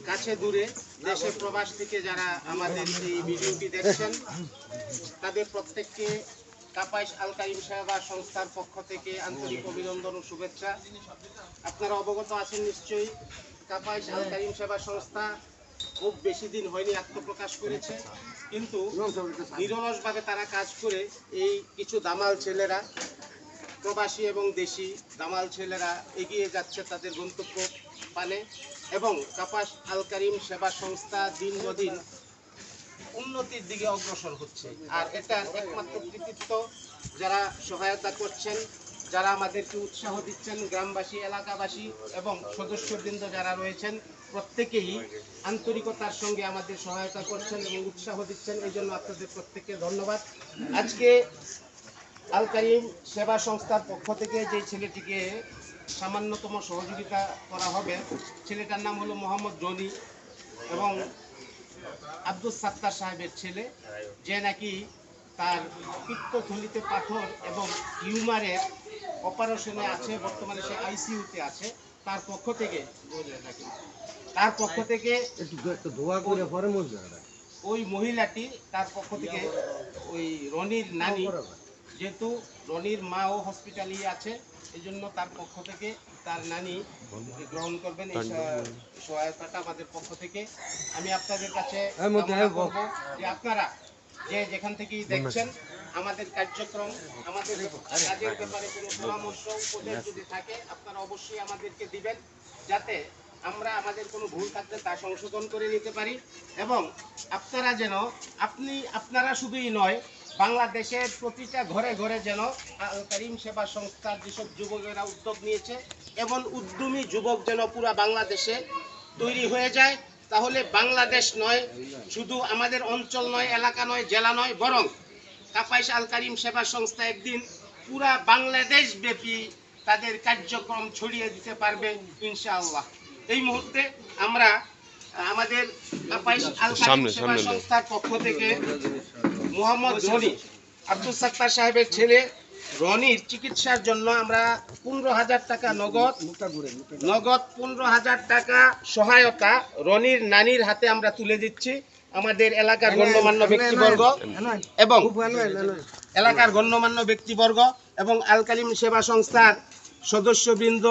কাছে দূরে দেশে প্রবাস থেকে যারা আমাদের এই ভিডিওটি দেখছেন তাদের প্রত্যেককে কাপাইশ আল কারিম সেবা সংস্থার পক্ষ থেকে আন্তরিক অভিনন্দন ও শুভেচ্ছা। আপনারা অবগত আছেন নিশ্চয়ই, কাপাইশ আল কারিম সেবা সংস্থা খুব বেশি দিন হয়নি আত্মপ্রকাশ করেছে, কিন্তু নিরলসভাবে তারা কাজ করে এই কিছু দামাল ছেলেরা, প্রবাসী এবং দেশি দামাল ছেলেরা এগিয়ে যাচ্ছে তাদের গন্তব্য পানে, এবং কাপাইশ আল কারিম সেবা সংস্থা দিন উন্নতির দিকে অগ্রসর হচ্ছে। আর এটার একমাত্র কৃতিত্ব যারা সহায়তা করছেন, যারা আমাদেরকে উৎসাহ দিচ্ছেন, গ্রামবাসী, এলাকাবাসী এবং সদস্যবৃন্দ যারা রয়েছেন প্রত্যেকেই আন্তরিকতার সঙ্গে আমাদের সহায়তা করছেন এবং উৎসাহ দিচ্ছেন। এই জন্য আপনাদের প্রত্যেককে ধন্যবাদ। আজকে আল কারিম সেবা সংস্থার পক্ষ থেকে যে ছেলেটিকে সামান্যতম সহযোগিতা করা হবে, ছেলেটার নাম হলো মোহাম্মদ রনি এবং আব্দুল সাত্তার সাহেবের ছেলে, যে নাকি তার পিত্তথলিতে পাথর এবং টিউমারের অপারেশনে আছে, বর্তমানে সে আইসিইউতে আছে। তার পক্ষ থেকে ওই মহিলাটি, তার পক্ষ থেকে ওই রনির নানি, যেহেতু রনির মাও হসপিটালেই আছে, এই জন্য তার পক্ষ থেকে তার নানি গ্রহণ করবেন এই সহায়তাটা আমাদের পক্ষ থেকে। আমি আপনাদের কাছে যে আপনারা যে যেখান থেকেই দেখছেন আমাদের কার্যক্রম, আমাদের কাজের ব্যাপারে কোনো পরামর্শ উপদেশ যদি থাকে আপনারা অবশ্যই আমাদেরকে দিবেন, যাতে আমরা আমাদের কোনো ভুল থাকলে তা সংশোধন করে নিতে পারি। এবং আপনারা যেন আপনারা শুধুই নয়, বাংলাদেশের প্রতিটা ঘরে ঘরে যেন আল কারিম সেবা সংস্থার যেসব যুবকেরা উদ্যোগ নিয়েছে, এমন উদ্যমী যুবক যেন পুরা বাংলাদেশে তৈরি হয়ে যায়। তাহলে বাংলাদেশ নয়, শুধু আমাদের অঞ্চল নয়, এলাকা নয়, জেলা নয়, বরং কাপাইশ আল কারিম সেবা সংস্থা একদিন পুরা বাংলাদেশ ব্যাপী তাদের কার্যক্রম ছড়িয়ে দিতে পারবে ইনশাআল্লাহ। এই মুহূর্তে আমরা আমাদের কাপাইশ আল কারিম সেবা সংস্থার পক্ষ থেকে মোহাম্মদ রনি, আব্দুল সাত্তার সাহেবের ছেলে রনির চিকিৎসার জন্য আমরা 15,000 টাকা নগদ 15,000 টাকা সহায়তা রনির নানির হাতে আমরা তুলে দিচ্ছি। আমাদের এলাকার গণ্যমান্য ব্যক্তিবর্গ এবং আল কারিম সেবা সংস্থার সদস্যবৃন্দ,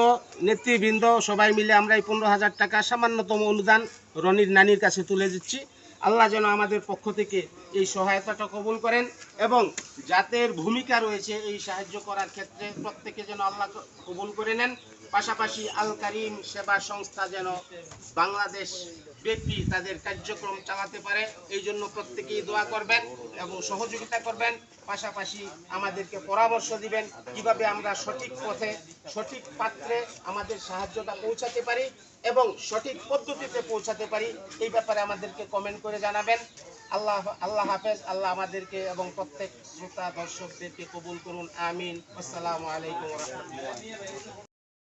নেতৃবৃন্দ সবাই মিলে আমরা এই 15,000 টাকা সামান্যতম অনুদান রনির নানির কাছে তুলে দিচ্ছি। আল্লাহ যেন আমাদের পক্ষ থেকে এই সহায়তাটা কবুল করেন এবং যাদের ভূমিকা রয়েছে এই সাহায্য করার ক্ষেত্রে প্রত্যেকে যেন আল্লাহ কবুল করে নেন। পাশাপাশি আল কারিম সেবা সংস্থা যেন বাংলাদেশ ব্যাপী তাদের কার্যক্রম চালাতে পারে, এই জন্য প্রত্যেকেই দোয়া করবেন এবং সহযোগিতা করবেন। পাশাপাশি আমাদেরকে পরামর্শ দিবেন কিভাবে আমরা সঠিক পথে, সঠিক পাত্রে আমাদের সাহায্যটা পৌঁছাতে পারি এবং সঠিক পদ্ধতিতে পৌঁছাতে পারি, এই ব্যাপারে আমাদেরকে কমেন্ট করে জানাবেন। আল্লাহ হাফেজ। আল্লাহ আমাদেরকে এবং প্রত্যেক শ্রোতা দর্শকদেরকে কবুল করুন, আমিন। আসসালামু আলাইকুম ওয়া রাহমাতুল্লাহ।